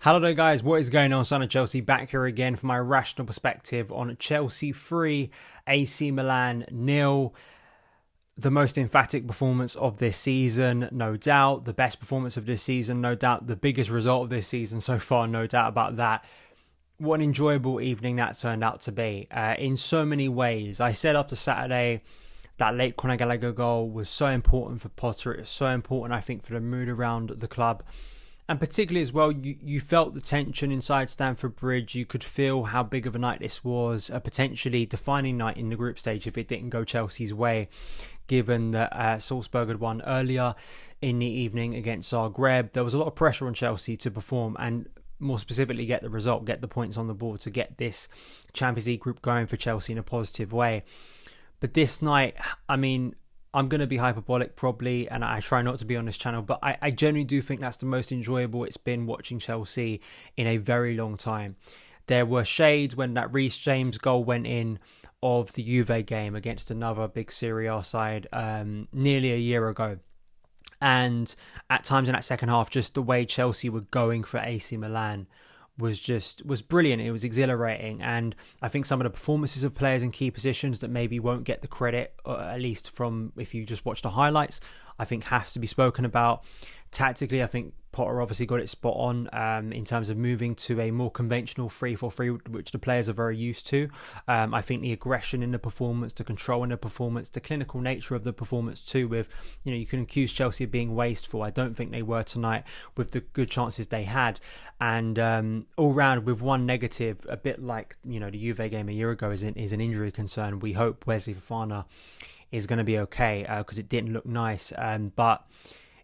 Hello there guys, what is going on? SonOfChelsea back here again for my rational perspective on Chelsea 3, AC Milan 0. The most emphatic performance of this season, no doubt. The best performance of this season, no doubt. The biggest result of this season so far, no doubt about that. What an enjoyable evening that turned out to be in so many ways. I said after Saturday that late Conor Gallagher goal was so important for Potter. It was so important, I think, for the mood around the club. And particularly as well, you felt the tension inside Stamford Bridge. You could feel how big of a night this was, a potentially defining night in the group stage if it didn't go Chelsea's way, given that Salzburg had won earlier in the evening against Zagreb. There was a lot of pressure on Chelsea to perform and more specifically get the result, get the points on the board to get this Champions League group going for Chelsea in a positive way. But this night, I mean, I'm going to be hyperbolic probably, and I try not to be on this channel, but I genuinely do think that's the most enjoyable it's been watching Chelsea in a very long time. There were shades when that Reece James goal went in of the Juve game against another big Serie A side nearly a year ago. And at times in that second half, just the way Chelsea were going for AC Milan was brilliant. It was exhilarating, and I think some of the performances of players in key positions that maybe won't get the credit, or at least from if you just watch the highlights, I think has to be spoken about. Tactically, I think Potter obviously got it spot on in terms of moving to a more conventional 3-4-3, which the players are very used to. I think the aggression in the performance, the control in the performance, the clinical nature of the performance too, with, you can accuse Chelsea of being wasteful. I don't think they were tonight with the good chances they had. And all round with one negative, a bit like, the Juve game a year ago is an injury concern. We hope Wesley Fofana is going to be okay because it didn't look nice. But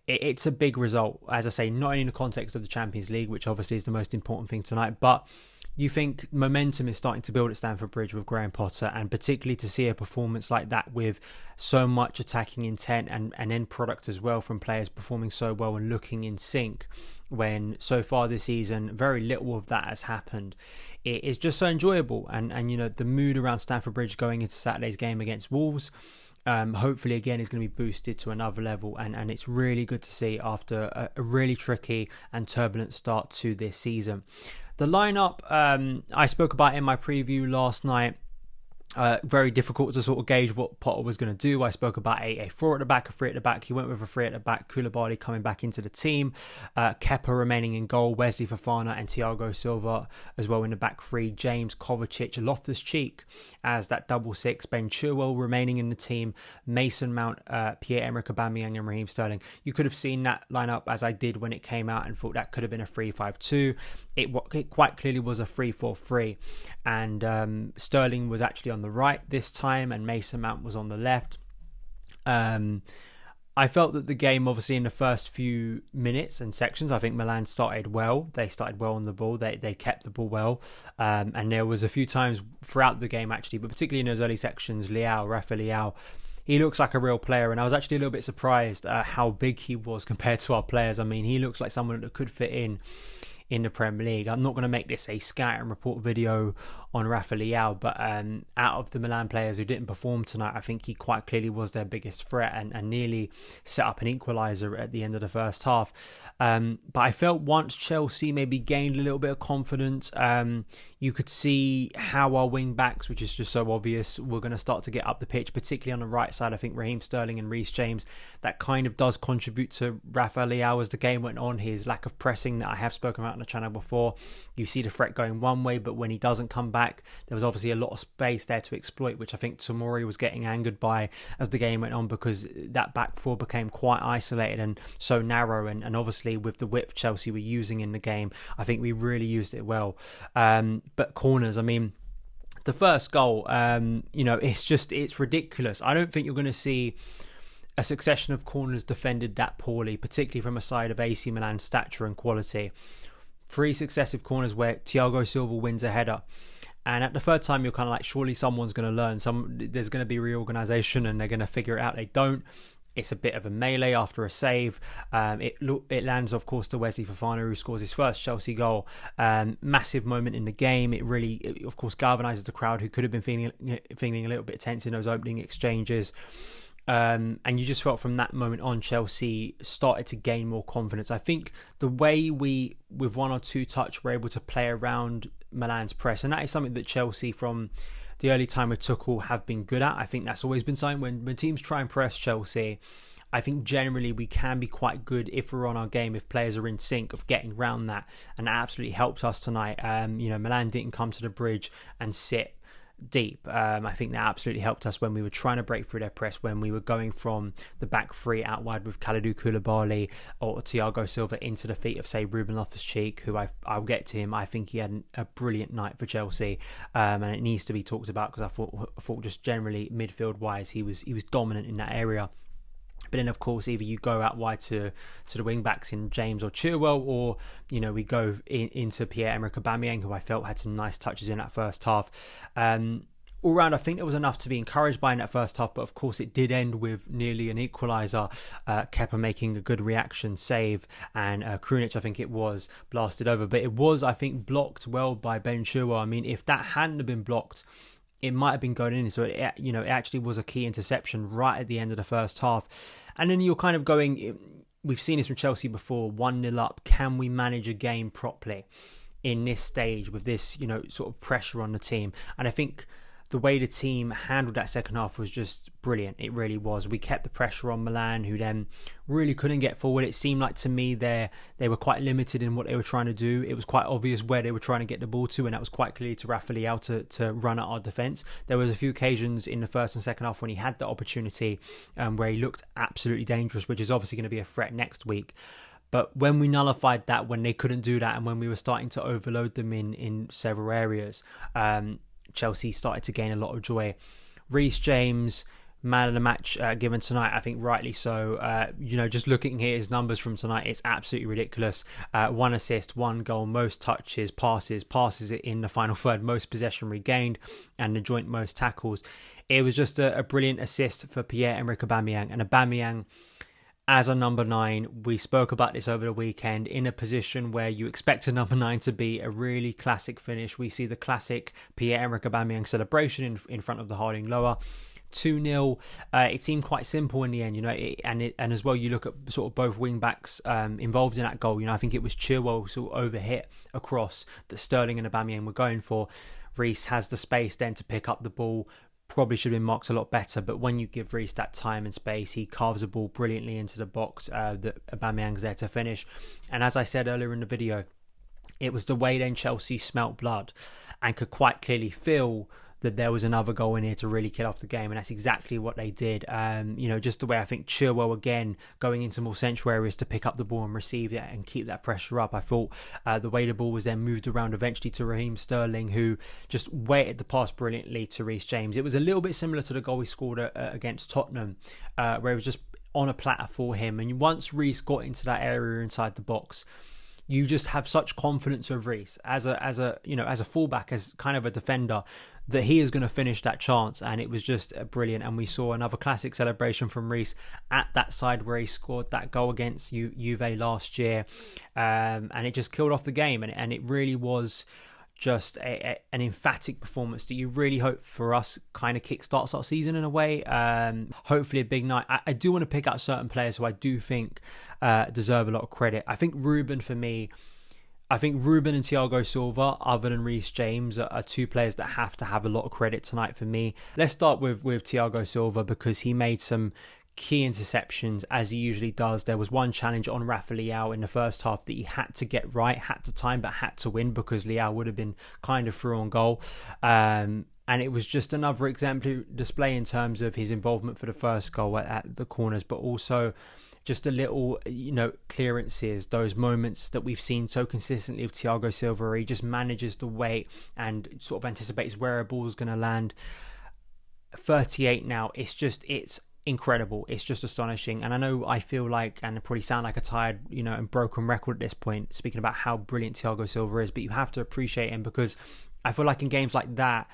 it's a big result, as I say, not only in the context of the Champions League, which obviously is the most important thing tonight, but you think momentum is starting to build at Stamford Bridge with Graham Potter, and particularly to see a performance like that with so much attacking intent and end product as well from players performing so well and looking in sync, when so far this season very little of that has happened. It is just so enjoyable, and the mood around Stamford Bridge going into Saturday's game against Wolves, hopefully again is going to be boosted to another level, and it's really good to see after a really tricky and turbulent start to this season. The lineup I spoke about in my preview last night. Very difficult to sort of gauge what Potter was going to do. I spoke about a 4 at the back, a 3 at the back. He went with a 3 at the back. Koulibaly coming back into the team. Kepa remaining in goal. Wesley Fofana and Thiago Silva as well in the back three. James, Kovacic, Loftus-Cheek as that double six. Ben Chilwell remaining in the team. Mason Mount, Pierre-Emerick, Aubameyang and Raheem Sterling. You could have seen that lineup as I did when it came out and thought that could have been a 3-5-2. It quite clearly was a 3-4-3, and Sterling was actually on the right this time and Mason Mount was on the left. I felt that the game, obviously in the first few minutes and sections, I think Milan started well. They started well on the ball. They kept the ball well, and there was a few times throughout the game actually, but particularly in those early sections, Rafa Leao, he looks like a real player, and I was actually a little bit surprised how big he was compared to our players. I mean, he looks like someone that could fit in the Premier League. I'm not going to make this a scout and report video on Rafa Leao, but out of the Milan players who didn't perform tonight, I think he quite clearly was their biggest threat and nearly set up an equaliser at the end of the first half. But I felt once Chelsea maybe gained a little bit of confidence, you could see how our wing backs, which is just so obvious, were going to start to get up the pitch, particularly on the right side. I think Raheem Sterling and Reece James, that kind of does contribute to Rafa Leao as the game went on. His lack of pressing that I have spoken about on the channel before. You see the threat going one way, but when he doesn't come back, there was obviously a lot of space there to exploit, which I think Tomori was getting angered by as the game went on, because that back four became quite isolated and so narrow, and obviously with the width Chelsea were using in the game, I think we really used it well. But corners, I mean, the first goal, it's ridiculous. I don't think you're going to see a succession of corners defended that poorly, particularly from a side of AC Milan's stature and quality. 3 successive corners where Thiago Silva wins a header. And at the third time, you're kind of like, surely someone's going to learn. There's going to be reorganisation and they're going to figure it out. They don't. It's a bit of a melee after a save. It lands, of course, to Wesley Fofana, who scores his first Chelsea goal. Massive moment in the game. It really, of course, galvanises the crowd, who could have been feeling a little bit tense in those opening exchanges. And you just felt from that moment on, Chelsea started to gain more confidence. I think the way we, with one or two touch, were able to play around Milan's press, and that is something that Chelsea from the early time with Tuchel have been good at. I think that's always been something when teams try and press Chelsea. I think generally we can be quite good if we're on our game, if players are in sync, of getting around that, and that absolutely helped us tonight. Milan didn't come to the bridge and sit deep. I think that absolutely helped us when we were trying to break through their press, when we were going from the back three out wide with Kalidou Koulibaly or Thiago Silva into the feet of, say, Ruben Loftus-Cheek, who I'll get to him. I think he had a brilliant night for Chelsea, and it needs to be talked about because I thought just generally midfield wise he was dominant in that area. But then, of course, either you go out wide to the wing-backs in James or Chilwell, or, we go into Pierre-Emerick Aubameyang, who I felt had some nice touches in that first half. All round, I think there was enough to be encouraged by in that first half, but of course it did end with nearly an equaliser. Kepa making a good reaction save, and Krunic, I think it was, blasted over. But it was, I think, blocked well by Ben Chilwell. I mean, if that hadn't have been blocked, it might have been going in. So it actually was a key interception right at the end of the first half. And then you're kind of going, we've seen this from Chelsea before, 1-0 up. Can we manage a game properly in this stage with this, sort of pressure on the team? And I think the way the team handled that second half was just brilliant. It really was. We kept the pressure on Milan, who then really couldn't get forward. It seemed like to me they were quite limited in what they were trying to do. It was quite obvious where they were trying to get the ball to, and that was quite clearly to Rafa Leao to run at our defence. There was a few occasions in the first and second half when he had the opportunity where he looked absolutely dangerous, which is obviously going to be a threat next week. But when we nullified that, when they couldn't do that, and when we were starting to overload them in several areas, Chelsea started to gain a lot of joy. Reece James, man of the match given tonight, I think rightly so. Just looking at his numbers from tonight, it's absolutely ridiculous. 1 assist, 1 goal, most touches, passes in the final third, most possession regained, and the joint most tackles. It was just a brilliant assist for Pierre-Emerick Aubameyang. And Aubameyang, as a number 9, we spoke about this over the weekend, in a position where you expect a number 9 to be a really classic finish. We see the classic Pierre-Emerick Aubameyang celebration in front of the holding lower. 2-0. It seemed quite simple in the end, and as well, you look at sort of both wing backs involved in that goal. I think it was Chilwell sort of overhit across that Sterling and Aubameyang were going for. Reece has the space then to pick up the ball. Probably should have been marked a lot better, but when you give Reece that time and space, he carves the ball brilliantly into the box that Aubameyang's there to finish. And as I said earlier in the video, it was the way then Chelsea smelt blood and could quite clearly feel that there was another goal in here to really kill off the game, and that's exactly what they did. Just the way I think Chilwell, again, going into more central areas to pick up the ball and receive it and keep that pressure up. I thought the way the ball was then moved around eventually to Raheem Sterling, who just weighted the pass brilliantly to Reece James. It was a little bit similar to the goal he scored against Tottenham, where it was just on a platter for him. And once Reece got into that area inside the box, you just have such confidence of Reece as a fullback, as kind of a defender, that he is going to finish that chance. And it was just brilliant. And we saw another classic celebration from Reece at that side where he scored that goal against Juve last year, and it just killed off the game. And it really was just an emphatic performance that you really hope for us kind of kickstarts our season in a way. Hopefully a big night. I do want to pick out certain players who I do think deserve a lot of credit. I think Ruben and Thiago Silva, other than Reece James, are two players that have to have a lot of credit tonight for me. Let's start with Thiago Silva, because he made some key interceptions, as he usually does. There was one challenge on Rafa Leao in the first half that he had to get right, had to time, but had to win, because Leao would have been kind of through on goal. And it was just another exemplary display in terms of his involvement for the first goal at the corners, but also just a little, clearances, those moments that we've seen so consistently of Thiago Silva, where he just manages to wait and sort of anticipates where a ball's going to land. 38 now, it's incredible. It's just astonishing. And I know I feel like, and I probably sound like a tired, and broken record at this point, speaking about how brilliant Thiago Silva is, but you have to appreciate him, because I feel like in games like that,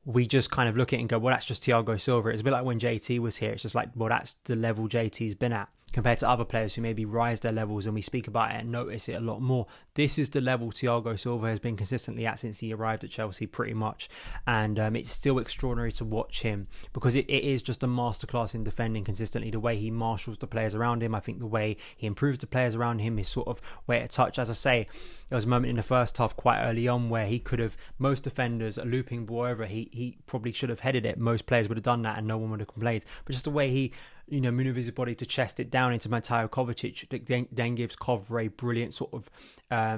we just kind of look at it and go, well, that's just Thiago Silva. It's a bit like when JT was here. It's just like, well, that's the level JT's been at. compared to other players who maybe rise their levels and we speak about it and notice it a lot more. This is the level Thiago Silva has been consistently at since he arrived at Chelsea pretty much, and it's still extraordinary to watch him because it is just a masterclass in defending consistently. The way he marshals the players around him, I think the way he improves the players around him, his sort of way to touch. As I say, there was a moment in the first half quite early on where he could have, most defenders, a looping ball over, he probably should have headed it. Most players would have done that and no one would have complained. But just the way he maneuvers his body to chest it down into Mateo Kovacic, then gives Kovra a brilliant sort of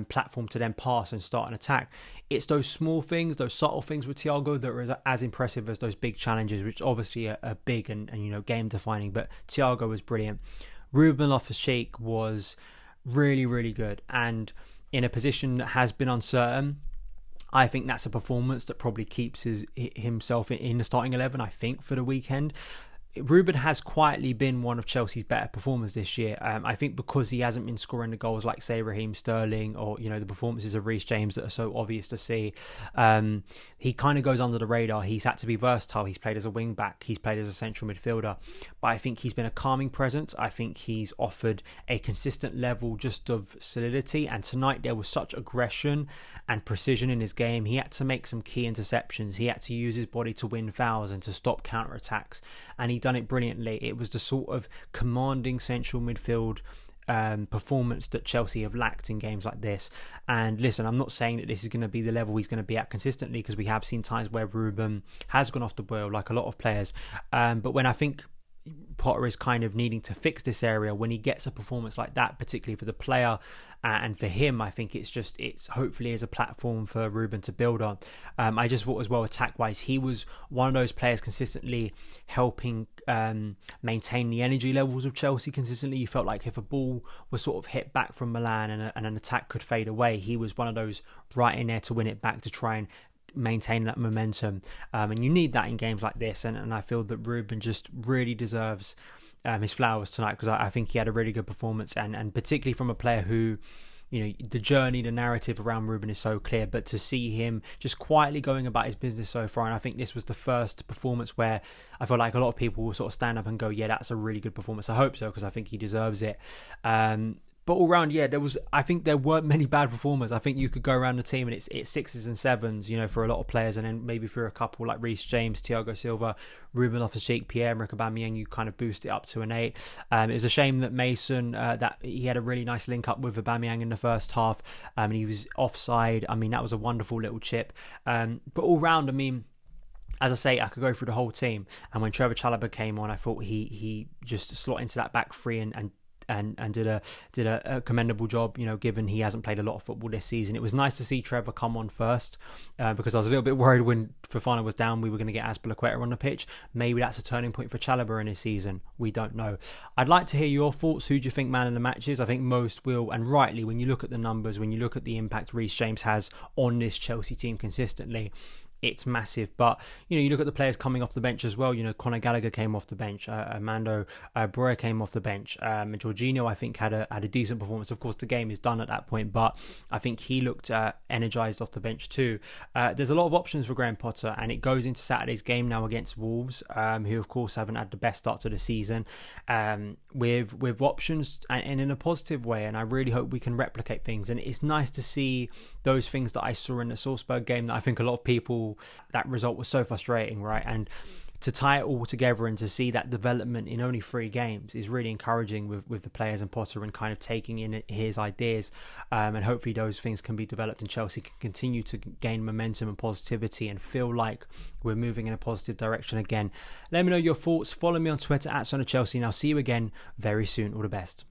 platform to then pass and start an attack. It's those small things, those subtle things with Thiago that are as impressive as those big challenges, which obviously are big and game defining. But Thiago was brilliant. Ruben Loftus-Cheek was really, really good, and in a position that has been uncertain, I think that's a performance that probably keeps himself in the starting 11, I think, for the weekend. Ruben has quietly been one of Chelsea's better performers this year. I think because he hasn't been scoring the goals like, say, Raheem Sterling or, the performances of Reece James that are so obvious to see. He kind of goes under the radar. He's had to be versatile. He's played as a wing back. He's played as a central midfielder. But I think he's been a calming presence. I think he's offered a consistent level just of solidity. And tonight there was such aggression and precision in his game. He had to make some key interceptions. He had to use his body to win fouls and to stop counter-attacks. And he done it brilliantly. It was the sort of commanding central midfield performance that Chelsea have lacked in games like this. And listen, I'm not saying that this is going to be the level he's going to be at consistently, because we have seen times where Ruben has gone off the boil like a lot of players. But when I think Potter is kind of needing to fix this area, when he gets a performance like that, particularly for the player and for him, I think it's hopefully is a platform for Ruben to build on. I just thought as well, attack wise, he was one of those players consistently helping maintain the energy levels of Chelsea consistently. You felt like if a ball was sort of hit back from Milan and an attack could fade away, he was one of those right in there to win it back, to try and maintain that momentum, and you need that in games like this, and I feel that Ruben just really deserves his flowers tonight, because I think he had a really good performance, and particularly from a player who, the journey, the narrative around Ruben is so clear, but to see him just quietly going about his business so far, and I think this was the first performance where I feel like a lot of people will sort of stand up and go, yeah, that's a really good performance. I hope so, because I think he deserves it. But all round, yeah, I think there weren't many bad performers. I think you could go around the team and it's 6s and 7s, for a lot of players, and then maybe for a couple like Reece James, Thiago Silva, Ruben Loftus-Cheek, Pierre-Emerick, Aubameyang, you kind of boost it up to an 8. It was a shame that Mason, that he had a really nice link up with Aubameyang in the first half, and he was offside. I mean, that was a wonderful little chip. But all round, I mean, as I say, I could go through the whole team, and when Trevor Chalobah came on, I thought he just slot into that back three and did a commendable job, given he hasn't played a lot of football this season. It was nice to see Trevor come on first, because I was a little bit worried when Fofana was down we were going to get Azpilicueta on the pitch. Maybe that's a turning point for Chalobah in his season. We don't know. I'd like to hear your thoughts. Who do you think man of the match is? I think most will, and rightly, when you look at the numbers, when you look at the impact Reece James has on this Chelsea team consistently, it's massive. But you look at the players coming off the bench as well. Conor Gallagher came off the bench, Armando Broja came off the bench, and Jorginho, I think, had a decent performance. Of course, the game is done at that point, but I think he looked energised off the bench too. There's a lot of options for Graham Potter, and it goes into Saturday's game now against Wolves, who of course haven't had the best start to the season, with options and in a positive way. And I really hope we can replicate things. And it's nice to see those things that I saw in the Salzburg game that I think a lot of people, that result was so frustrating, right? And to tie it all together and to see that development in only 3 games is really encouraging with the players and Potter, and kind of taking in his ideas, and hopefully those things can be developed and Chelsea can continue to gain momentum and positivity and feel like we're moving in a positive direction again. Let me know your thoughts. Follow me on Twitter at SonOfChelsea, and I'll see you again very soon. All the best.